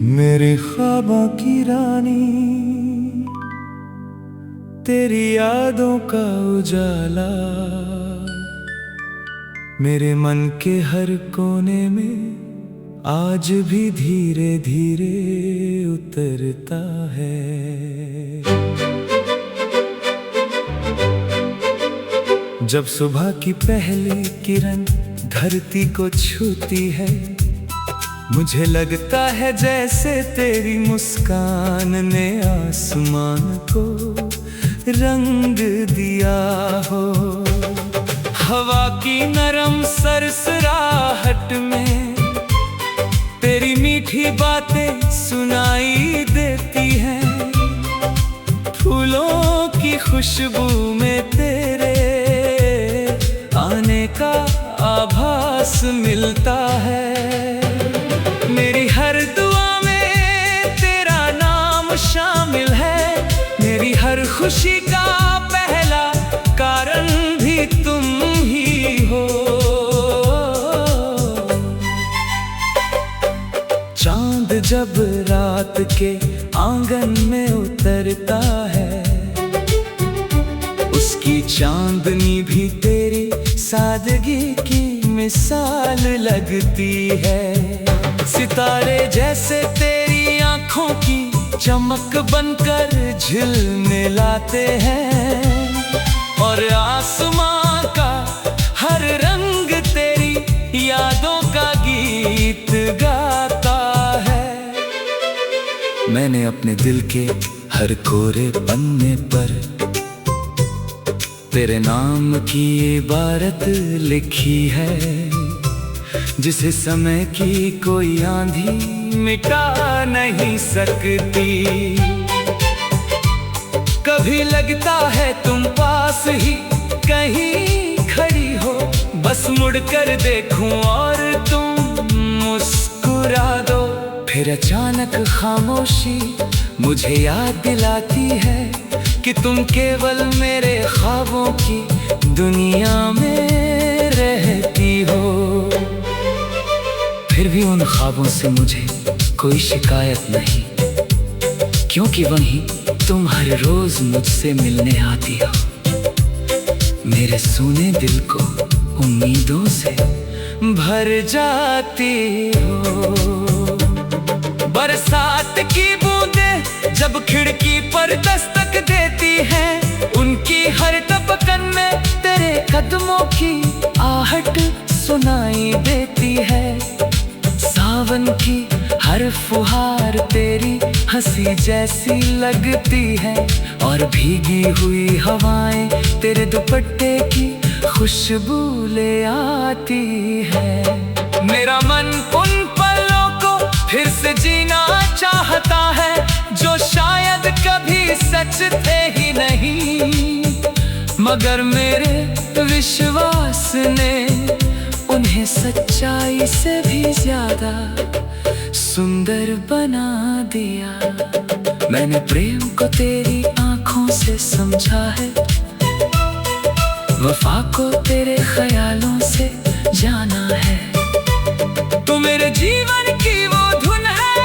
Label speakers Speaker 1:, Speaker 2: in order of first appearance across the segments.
Speaker 1: मेरे ख्वाबों की रानी, तेरी यादों का उजाला मेरे मन के हर कोने में आज भी धीरे धीरे उतरता है। जब सुबह की पहली किरण धरती को छूती है, मुझे लगता है जैसे तेरी मुस्कान ने आसमान को रंग दिया हो। हवा की नरम सरसराहट में तेरी मीठी बातें सुनाई देती हैं। फूलों की खुशबू में तेरे आने का आभास मिलता है। मेरी हर दुआ में तेरा नाम शामिल है। मेरी हर खुशी का पहला कारण भी तुम ही हो। चांद जब रात के आंगन में उतरता है, उसकी चांदनी भी तेरी सादगी की मिसाल लगती है। सितारे जैसे तेरी आंखों की चमक बनकर झिलमिलाते हैं, और आसमां का हर रंग तेरी यादों का गीत गाता है। मैंने अपने दिल के हर कोरे पन्ने पर तेरे नाम की इबारत लिखी है, जिसे समय की कोई आंधी मिटा नहीं सकती। कभी लगता है तुम पास ही कहीं खड़ी हो, बस मुड़कर देखूं और तुम मुस्कुरा दो। फिर अचानक खामोशी मुझे याद दिलाती है कि तुम केवल मेरे ख्वाबों की दुनिया में रहती हो। फिर भी उन ख्वाबों से मुझे कोई शिकायत नहीं, क्योंकि वहीं तुम हर रोज मुझसे मिलने आती हो। मेरे सूने दिल को उम्मीदों से भर जाती हो। बरसात की बूंदें जब खिड़की पर दस्तक देती हैं, उनकी हर टपकन में तेरे कदमों की आहट सुनाई देती है। सावन की हर फुहार तेरी हंसी जैसी लगती है, और भीगी हुई हवाएं तेरे दुपट्टे की खुशबू ले आती है। मेरा मन उन पलों को फिर से जीना चाहता है, जो शायद कभी सच थे ही नहीं, मगर मेरे विश्वास ने उन्हें सच्चाई से भी ज्यादा सुंदर बना दिया। मैंने प्रेम को तेरी आंखों से समझा है, वफा को तेरे ख्यालों से जाना है। तू मेरे जीवन की वो धुन है,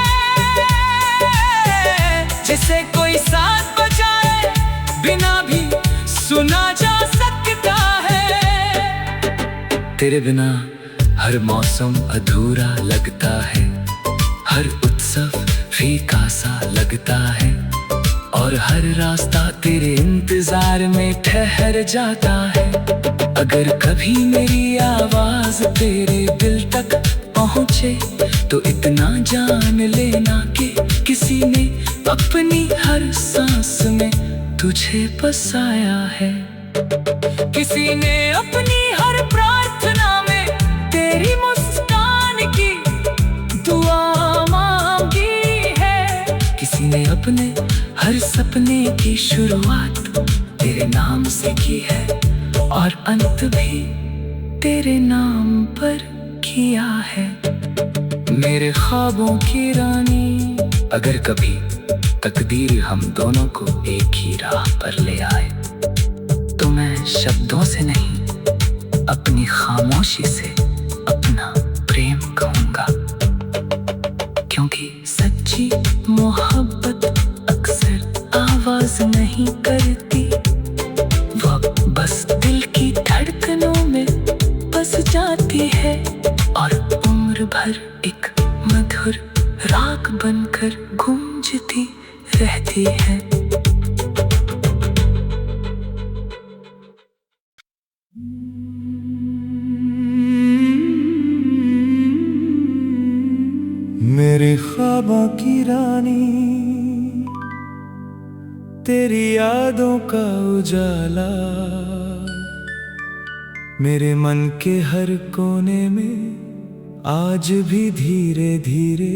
Speaker 1: जिसे कोई साथ बजाए बिना भी सुना जा सकता है। तेरे बिना हर मौसम अधूरा लगता है, हर उत्सव फीका सा लगता है, और हर रास्ता तेरे इंतजार में ठहर जाता है। अगर कभी मेरी आवाज तेरे दिल तक पहुँचे, तो इतना जान लेना कि किसी ने अपनी हर सांस में तुझे बसाया है। किसी ने अपनी हर प्रार्थना में तेरी मुस्कान की दुआ मांगी है। किसी ने अपने हर सपने की शुरुआत तेरे नाम से की है, और अंत भी तेरे नाम पर किया है। मेरे ख्वाबों की रानी, अगर कभी तकदीर हम दोनों को एक ही राह पर ले आए, तो मैं शब्दों से नहीं अपनी खामोशी से अपना प्रेम कहूंगा, क्योंकि सच्ची मोहब्बत अक्सर आवाज नहीं करती, वो बस दिल की धड़कनों में बस जाती है और उम्र भर एक मधुर राग बनकर गूंजती रहती है।
Speaker 2: मेरे ख्वाबों की रानी, तेरी यादों का उजाला मेरे मन के हर कोने में आज भी धीरे धीरे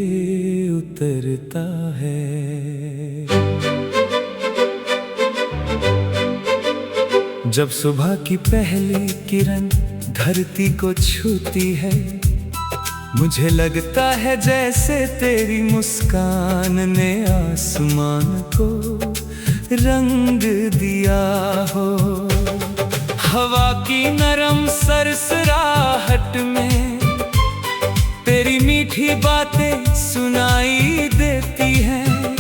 Speaker 2: उतरता है। जब सुबह की पहली किरण धरती को छूती है, मुझे लगता है जैसे तेरी मुस्कान ने आसमान को रंग दिया हो। हवा की नरम सरसराहट में तेरी मीठी बातें सुनाई देती हैं,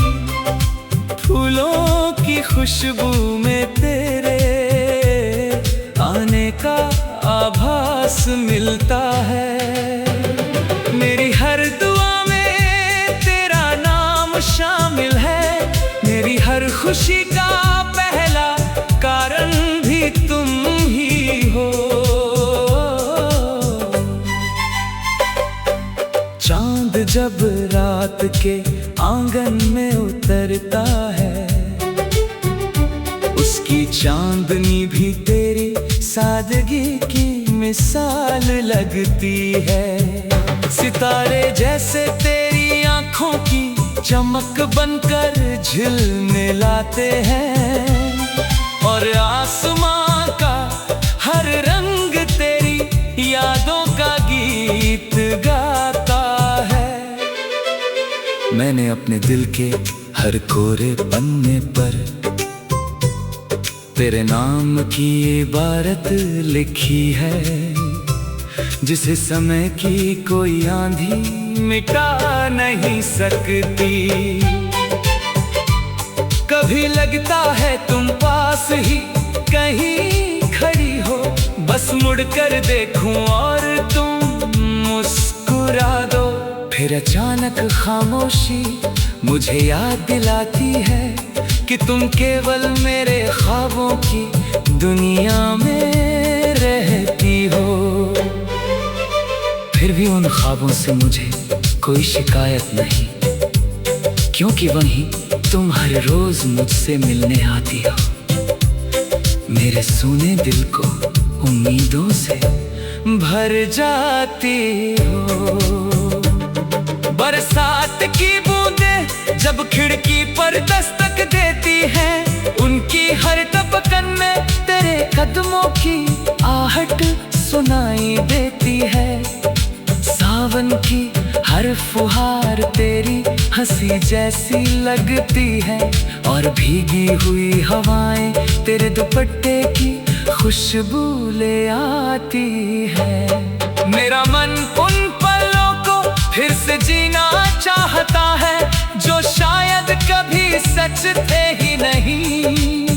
Speaker 2: फूलों की खुशबू में तेरे आने का आभास मिलता है। मेरी हर दुआ में तेरा नाम शामिल है, मेरी हर खुशी का पहला कारण भी तुम ही हो। चांद जब रात के आंगन में उतरता है, उसकी चांदनी भी तेरी सादगी की मिसाल लगती है। सितारे जैसे तेरी आंखों की चमक बनकर झिलमिलाते हैं, और आसमां का हर रंग तेरी यादों का गीत गाता है। मैंने अपने दिल के हर कोरे पन्ने पर तेरे नाम की इबारत लिखी है, जिसे समय की कोई आंधी मिटा नहीं सकती। कभी लगता है तुम पास ही कहीं खड़ी हो, बस मुड़कर देखूं और तुम मुस्कुरा दो। फिर अचानक खामोशी मुझे याद दिलाती है कि तुम केवल मेरे ख्वाबों की दुनिया में रहती हो। फिर भी उन ख्वाबों से मुझे कोई शिकायत नहीं, क्योंकि वहीं तुम हर रोज मुझसे मिलने आती हो। मेरे सूने दिल को उम्मीदों से भर जाती हो। बरसात की बूंदें जब खिड़की पर दस्तक देती हैं, उनकी हर टपकन में तेरे कदमों की आहट सुनाई देती है। सावन की हर फुहार तेरी हंसी जैसी लगती है, और भीगी हुई हवाएं तेरे दुपट्टे की खुशबू ले आती है। मेरा मन उन पलों को फिर से जीना चाहता है, जो शायद कभी सच थे ही नहीं,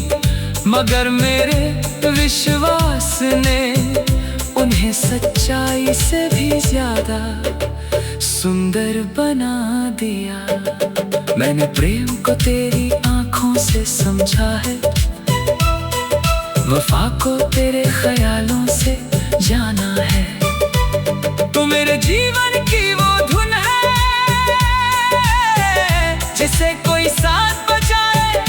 Speaker 2: मगर मेरे विश्वास ने उन्हें सच्चाई से भी ज्यादा सुंदर बना दिया। मैंने प्रेम को तेरी आंखों से समझा है, वफा को तेरे ख्यालों से जाना है। तू मेरे जीवन की वो धुन है जिसे कोई साथ बजाए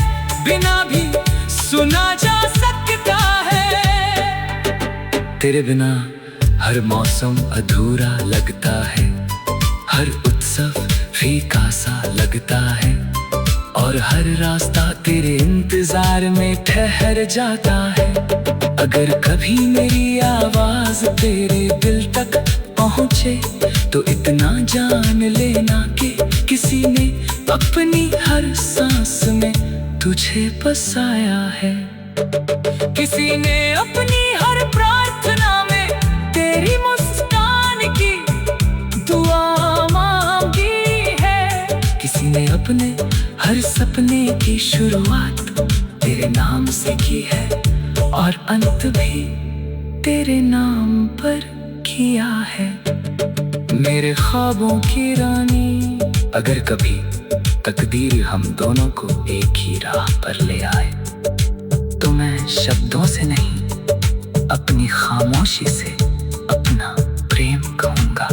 Speaker 2: बिना भी सुना जा सकता है। तेरे बिना हर मौसम अधूरा लगता है, हर उत्सव फीका सा लगता है, और हर रास्ता तेरे इंतजार में ठहर जाता है। अगर कभी मेरी आवाज तेरे दिल तक पहुँचे, तो इतना जान लेना कि किसी ने अपनी हर सांस में तुझे बसाया है। किसी ने अपनी हर प्रार्थना में
Speaker 1: मैंने अपने हर सपने की शुरुआत तेरे नाम से की है और अंत भी तेरे नाम पर किया है। मेरे ख्वाबों की रानी, अगर कभी तकदीर हम दोनों को एक ही राह पर ले आए, तो मैं शब्दों से नहीं अपनी खामोशी से अपना प्रेम कहूँगा।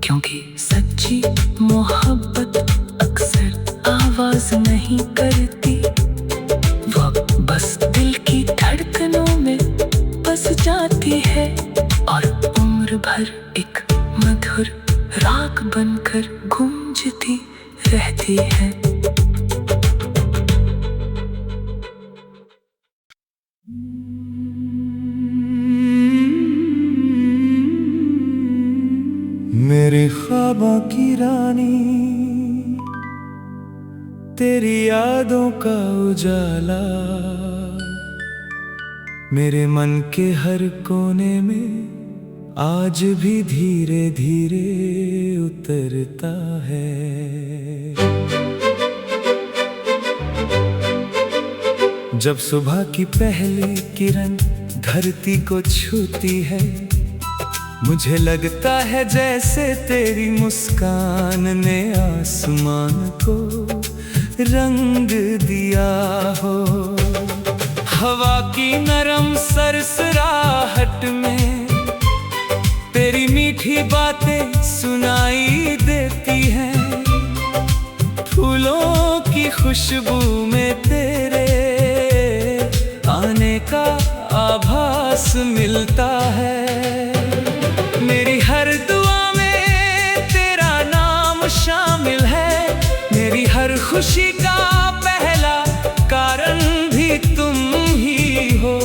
Speaker 1: क्योंकि सच्ची मोहब्बत अक्सर आवाज नहीं करती, वो बस दिल की धड़कनों में बस जाती है और उम्र भर एक मधुर राग बनकर गूंजती रहती है।
Speaker 2: मेरे ख्वाबों की रानी, तेरी यादों का उजाला मेरे मन के हर कोने में आज भी धीरे धीरे उतरता है। जब सुबह की पहली किरण धरती को छूती है, मुझे लगता है जैसे तेरी मुस्कान ने आसमान को रंग दिया हो। हवा की नरम सरसराहट में तेरी मीठी बातें सुनाई देती हैं। फूलों की खुशबू में तेरे आने का आभास मिलता है। मेरी हर दुआ में तेरा नाम शामिल है, मेरी हर खुशी का पहला कारण भी तुम ही हो।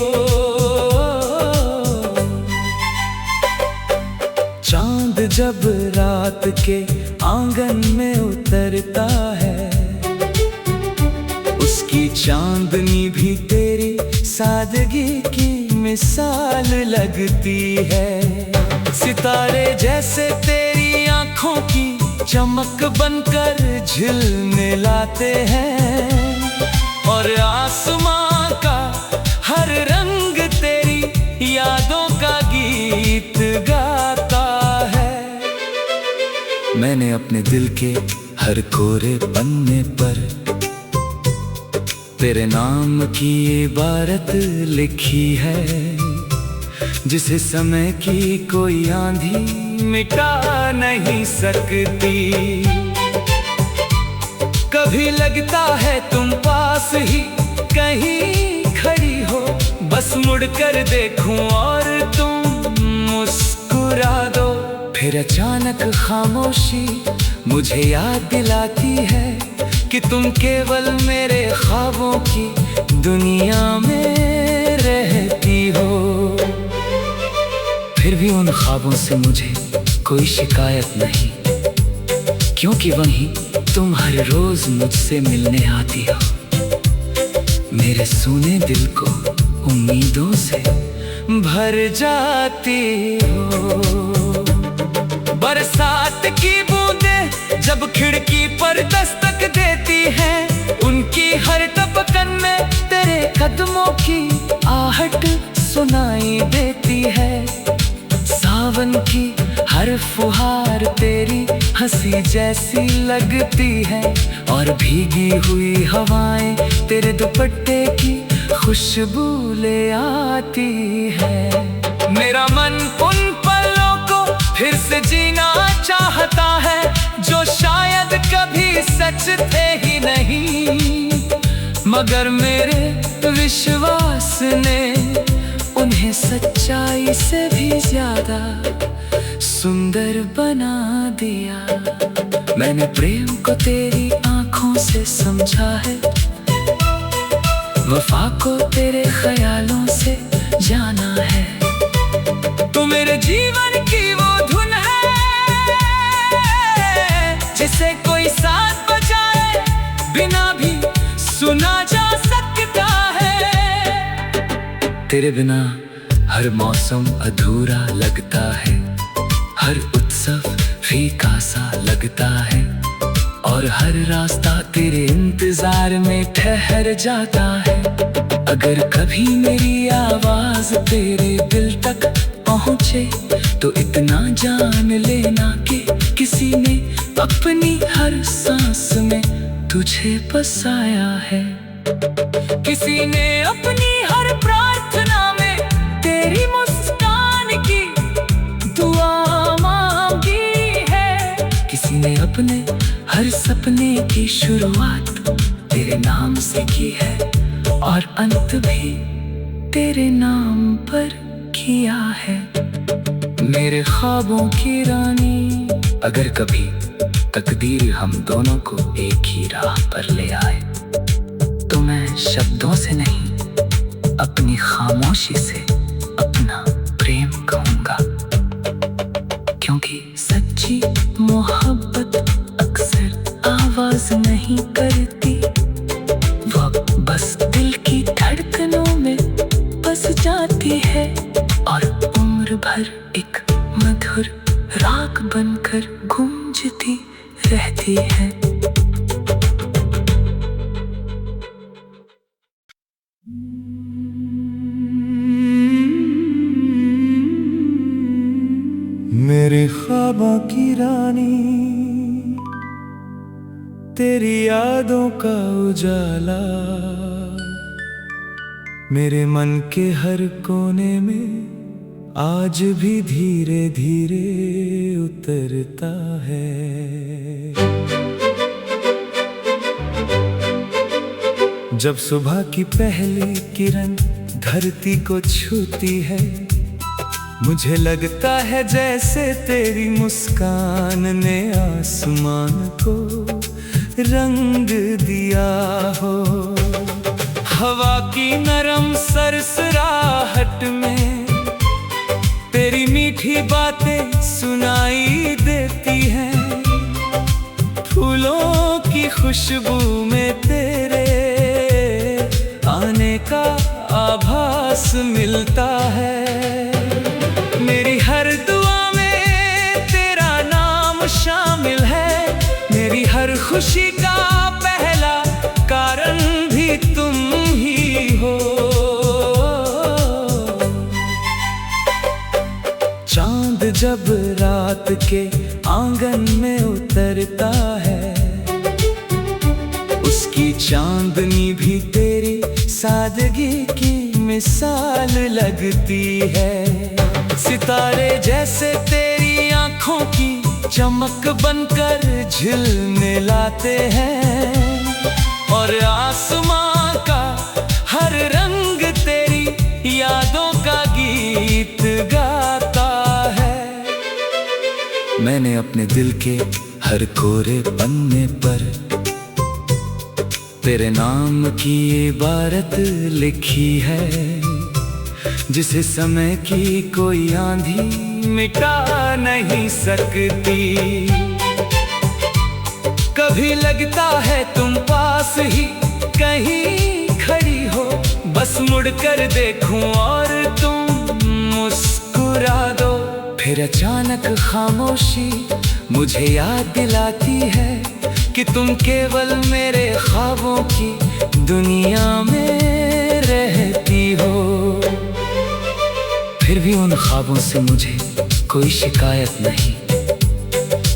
Speaker 2: चांद जब रात के आंगन में उतरता है, उसकी चांदनी भी तेरी सादगी की मिसाल लगती है। सितारे जैसे तेरी आंखों की चमक बनकर झिलमिलाते हैं और आसमां का हर रंग तेरी यादों का गीत गाता है। मैंने अपने दिल के हर कोरे पन्ने पर तेरे नाम की इबारत लिखी है, जिसे समय की कोई आंधी मिटा नहीं सकती। कभी लगता है तुम पास ही कहीं खड़ी हो, बस मुड़कर देखूं और तुम मुस्कुरा दो। फिर अचानक खामोशी मुझे याद दिलाती है कि तुम केवल मेरे ख्वाबों की दुनिया में रहती हो। फिर भी उन ख्वाबों से मुझे कोई शिकायत नहीं, क्योंकि वहीं तुम हर रोज मुझसे मिलने आती हो। मेरे सूने दिल को उम्मीदों से भर जाती हो। बरसात की बूंदें जब खिड़की पर दस्तक देती हैं, उनकी हर टपकन में तेरे कदमों की आहट सुनाई देती है। सावन की हर फुहार तेरी हंसी जैसी लगती है और भीगी हुई हवाएं तेरे दुपट्टे की खुशबू ले आती है। मेरा मन उन पलों को फिर से जीना चाहता है जो शायद कभी सच थे ही नहीं, मगर मेरे विश्वास ने उन्हें सच्चाई से भी ज्यादा सुंदर बना दिया। मैंने प्रेम को तेरी आंखों से समझा है, वफा को तेरे ख्यालों से जाना है। तू मेरे जीवन की वो धुन है जिसे कोई साथ बजाए बिना भी सुना जा सकता है। तेरे बिना हर मौसम अधूरा लगता है, हर उत्सव फीका सा लगता है
Speaker 1: और हर रास्ता तेरे इंतजार में ठहर जाता है। अगर कभी मेरी आवाज तेरे दिल तक पहुँचे तो इतना जान लेना कि किसी ने अपनी हर सांस में तुझे बसाया है। किसी ने अपनी हर प्रार्थना में तेरी मुस्कान की दुआ मांगी है। किसी ने अपने हर सपने की शुरुआत तेरे नाम से की है और अंत भी तेरे नाम पर किया है। मेरे ख्वाबों की रानी, अगर कभी तकदीर हम दोनों को एक ही राह पर ले आए तो मैं शब्दों से नहीं अपनी खामोशी से अपना प्रेम कहूँगा। क्योंकि सच्ची मोहब्बत अक्सर आवाज नहीं करती, वो बस दिल की धड़कनों में बस जाती है और उम्र भर एक मधुर राग बनकर गूंजती रहती है।
Speaker 2: मेरे ख्वाबों की रानी, तेरी यादों का उजाला मेरे मन के हर कोने में आज भी धीरे धीरे उतरता है। जब सुबह की पहली किरण धरती को छूती है, मुझे लगता है जैसे तेरी मुस्कान ने आसमान को रंग दिया हो। हवा की नरम सरसराहट में तेरी मीठी बातें सुनाई देती हैं। फूलों की खुशबू में तेरे आने का आभास मिलता है। मेरी हर दुआ में तेरा नाम शामिल है। मेरी हर खुशी का पहला कारण भी तुम ही हो। चांद जब रात के आंगन में उतरता है, उसकी चांदनी भी तेरी सादगी की मिसाल लगती है। सितारे जैसे तेरी आंखों की चमक बनकर झिलमिलाते हैं और आसमां का हर रंग तेरी यादों का गीत गाता है। मैंने अपने दिल के हर कोरे पन्ने पर तेरे नाम की इबारत लिखी है, जिसे समय की कोई आंधी मिटा नहीं सकती। कभी लगता है तुम पास ही कहीं खड़ी हो, बस मुड़कर देखूं और तुम मुस्कुरा दो। फिर अचानक खामोशी मुझे याद दिलाती है कि तुम केवल मेरे ख्वाबों की दुनिया में रहती हो। फिर भी उन ख्वाबों से मुझे कोई शिकायत नहीं,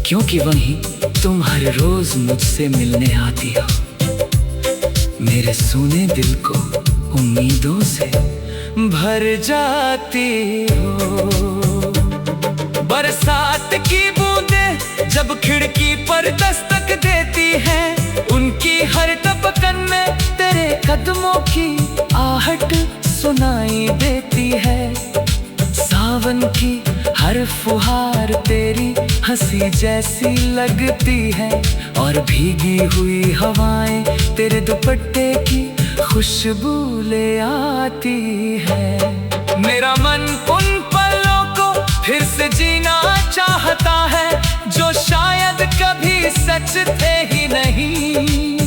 Speaker 2: क्योंकि वहीं तुम हर रोज मुझसे मिलने आती हो। मेरे सूने दिल को उम्मीदों से भर जाती हो। बरसात की बूंदें जब खिड़की पर दस्तक देती हैं, उनकी हर टपकन में तेरे कदमों की आहट सुनाई देती है। सावन की हर फुहार तेरी हंसी जैसी लगती है और भीगी हुई हवाएं तेरे दुपट्टे की खुशबू ले आती है। मेरा मन उन पलों को फिर से जीना चाहता है जो शायद कभी सच थे ही नहीं,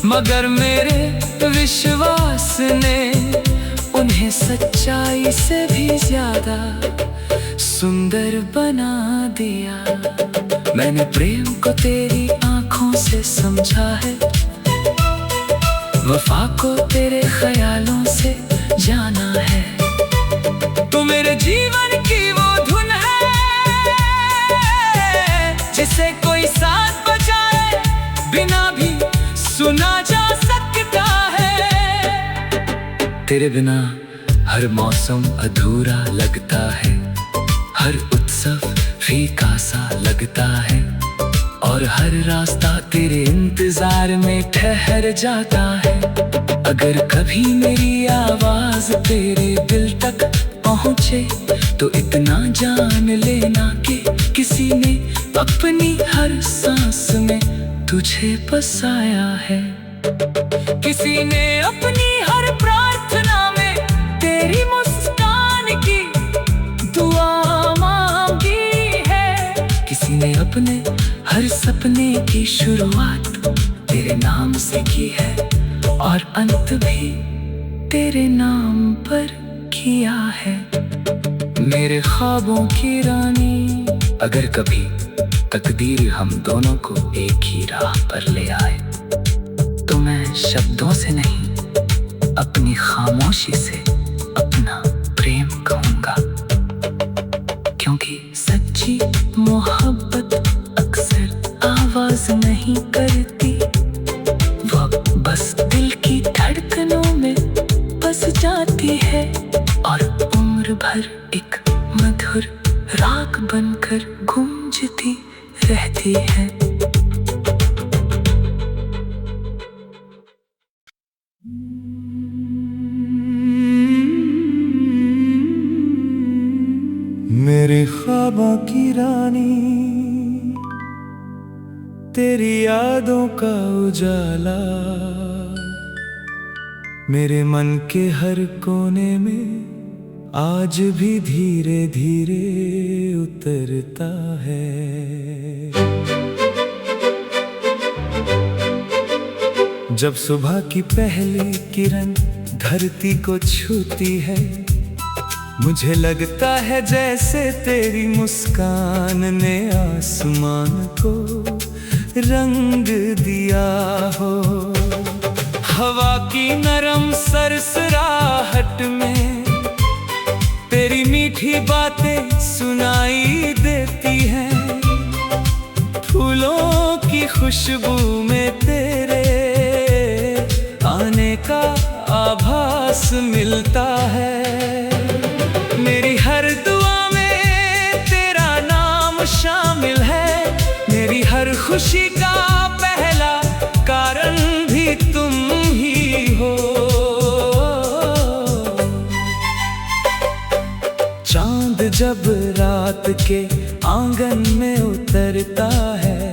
Speaker 2: मगर मेरे विश्वास ने उन्हें सच्चाई से भी ज्यादा सुंदर बना दिया। मैंने प्रेम को तेरी आंखों
Speaker 1: आँखों से समझा है, वफा को तेरे ख्यालों से जाना है।
Speaker 2: तू मेरे जीवन की वो धुन है जिसे कोई साथ बजाए बिना भी सुना जा सकता है।
Speaker 1: तेरे बिना हर मौसम अधूरा लगता है, हर उत्सव फीका सा लगता है, और हर रास्ता तेरे इंतजार में ठहर जाता है। अगर कभी मेरी आवाज तेरे दिल तक पहुँचे तो इतना जान लेना कि किसी ने अपनी हर सांस में तुझे बसाया है।
Speaker 2: किसी ने अपनी हर प्रार्थना में तेरी मुस्कान की दुआ मांगी है।
Speaker 1: किसी ने अपने हर सपने की शुरुआत तेरे नाम से की है, और अंत भी तेरे नाम पर किया है। मेरे ख्वाबों की रानी, अगर कभी तकदीर हम दोनों को एक ही राह पर ले आए तो मैं शब्दों से नहीं अपनी खामोशी से अपना प्रेम कहूँगा, क्योंकि सच्ची मोहब्बत अक्सर आवाज नहीं करती, वो बस दिल की धड़कनों में बस जाती है और उम्र भर एक मधुर राग बनकर गूंजती रहती है।
Speaker 2: मेरे ख्वाबों की रानी, तेरी यादों का उजाला मेरे मन के हर कोने में आज भी धीरे धीरे उतरता है। जब सुबह की पहली किरण धरती को छूती है, मुझे लगता है जैसे तेरी मुस्कान ने आसमान को रंग दिया हो। हवा की नरम सरसराहट में तेरी मीठी बातें सुनाई देती हैं, फूलों की खुशबू में तेरे आने का आभास मिलता है। मेरी हर दुआ में तेरा नाम शामिल है, मेरी हर खुशी का पहला कारण भी तुम ही हो। चांद जब रात के आंगन में उतरता है,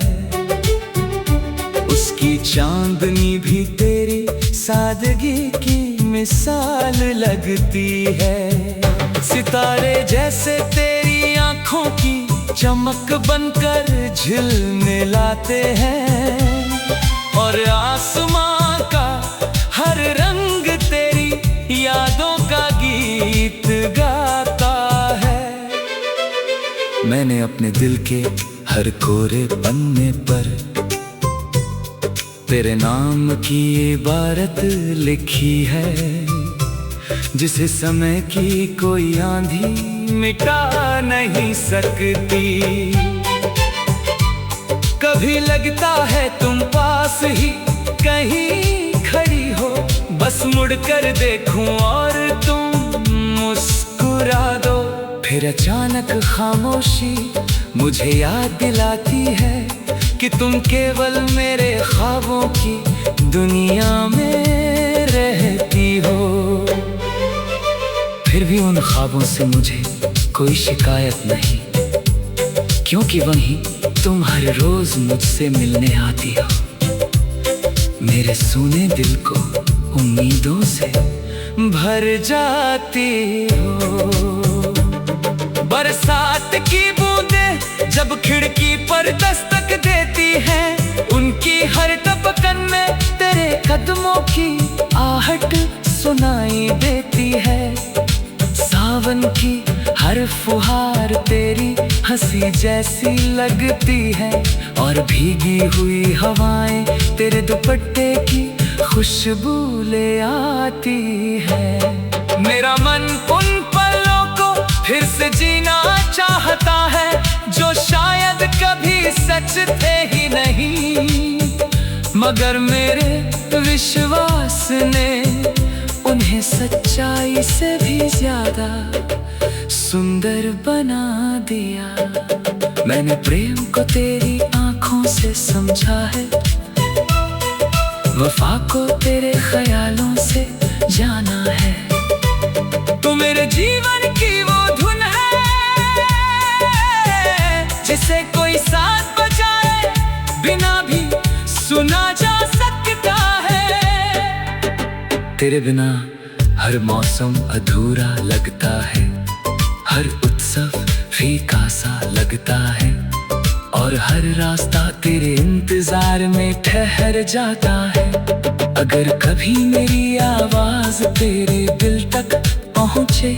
Speaker 2: उसकी चांदनी भी तेरी सादगी की मिसाल लगती है। सितारे जैसे तेरी आंखों की चमक बनकर झिलमिलाते हैं, और आसमां का हर रंग तेरी यादों का गीत गाता है। मैंने अपने दिल के हर कोरे पन्ने पर तेरे नाम की इबारत लिखी है, जिसे समय की कोई आंधी मिटा नहीं सकती। कभी लगता है तुम पास ही कहीं खड़ी हो, बस मुड़कर देखूं और तुम मुस्कुरा दो। फिर अचानक खामोशी मुझे याद दिलाती है कि तुम केवल मेरे ख्वाबों की दुनिया में रहती हो। फिर भी उन ख्वाबों से मुझे कोई शिकायत नहीं, क्योंकि वहीं तुम हर रोज मुझसे मिलने आती हो। मेरे सूने दिल को उम्मीदों से भर जाती हो। बरसात की बूंदें जब खिड़की पर दस्तक देती हैं, उनकी हर टपकन में तेरे कदमों की आहट सुनाई देती है। सावन की हर फुहार तेरी हंसी जैसी लगती है, और भीगी हुई हवाएं तेरे दुपट्टे की खुशबू ले आती है। मेरा मन उन पलों को फिर से जीना चाहता है जो शायद कभी सच थे ही नहीं, मगर मेरे विश्वास ने उन्हें सच्चाई से भी ज्यादा सुंदर बना दिया। मैंने प्रेम को तेरी आंखों से समझा है, वफा को तेरे ख्यालों से जाना है। तू मेरे जीवन की वो धुन है जिसे कोई साथ बजाए बिना भी सुना जा सकता है। तेरे बिना हर मौसम अधूरा लगता है, हर उत्सव फीका सा लगता है, और हर रास्ता तेरे इंतजार में ठहर जाता है। अगर कभी मेरी आवाज तेरे दिल तक पहुंचे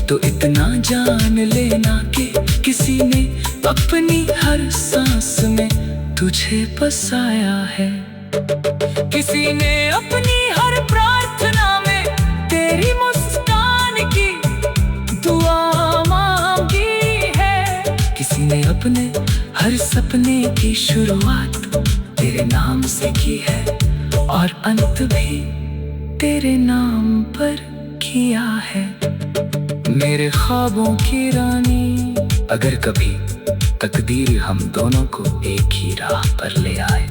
Speaker 2: तो इतना जान लेना कि किसी ने अपनी हर सांस में तुझे बसाया है। किसी ने अपनी हर प्रार्थना में तेरी मुस्कान की दुआ मांगी है। किसी ने अपने हर सपने की शुरुआत तेरे नाम से की है, और अंत भी तेरे नाम पर किया है। मेरे ख्वाबों की रानी, अगर कभी तकदीर हम दोनों को एक ही राह पर ले आए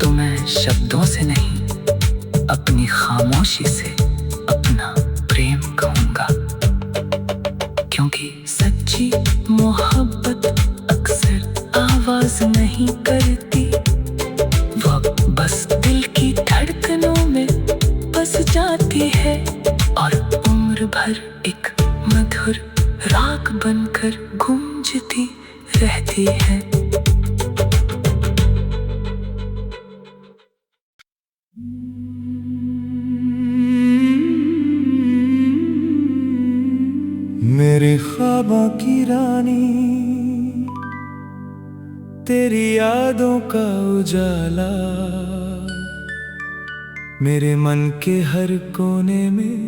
Speaker 2: तो मैं शब्दों से नहीं अपनी खामोशी से अपना प्रेम कहूँगा, क्योंकि सच्ची मोहब्बत अक्सर आवाज नहीं करती, वो बस दिल की धड़कनों में बस जाती है, और उम्र भर एक मधुर राग बनकर गूंजती रहती है।
Speaker 3: मेरे ख्वाबों की रानी, तेरी यादों का उजाला मेरे मन के हर कोने में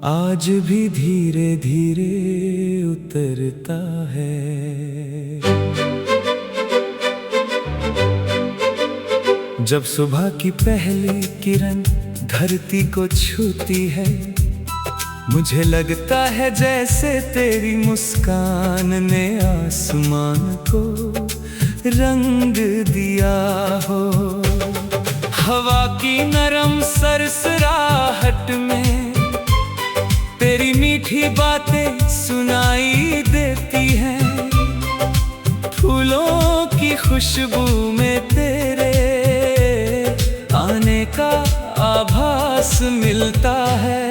Speaker 3: आज भी धीरे धीरे उतरता है। जब सुबह की पहली किरण धरती को छूती है, मुझे लगता है जैसे तेरी मुस्कान ने आसमान को रंग दिया हो। हवा की नरम सरसराहट में तेरी मीठी बातें सुनाई देती हैं, फूलों की खुशबू में तेरे आने का आभास मिलता है।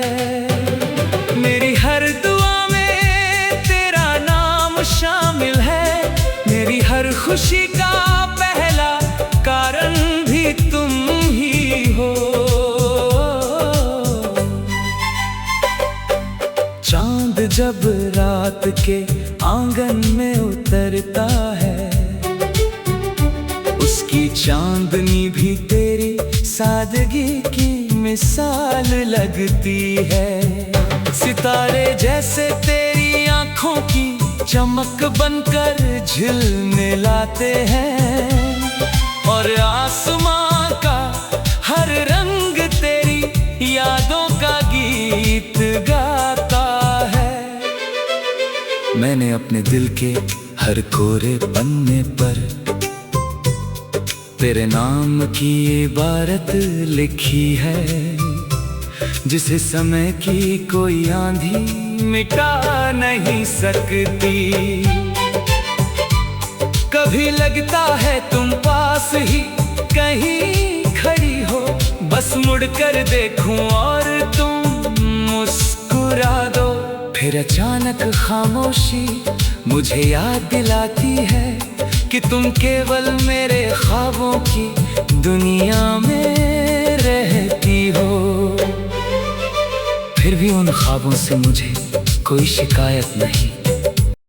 Speaker 3: मेरी हर दुआ में तेरा नाम शामिल है, मेरी हर खुशी का पहला कारण भी तुम ही हो। चांद जब रात के आंगन में उतरता है, उसकी चांदनी भी तेरी सादगी की मिसाल लगती है। सितारे जैसे तेरी आंखों की चमक बनकर झिलमिलाते हैं, और आसमां का हर रंग तेरी यादों का गीत गाता है। मैंने अपने दिल के हर कोरे पन्ने पर तेरे नाम की इबारत लिखी है, जिसे समय की कोई आंधी मिटा नहीं सकती। कभी लगता है तुम पास ही कहीं खड़ी हो, बस मुड़कर देखूं और तुम मुस्कुरा दो। फिर अचानक खामोशी मुझे याद दिलाती है कि तुम केवल मेरे ख्वाबों की दुनिया में रहती हो। फिर भी उन ख्वाबों से मुझे
Speaker 1: कोई शिकायत नहीं।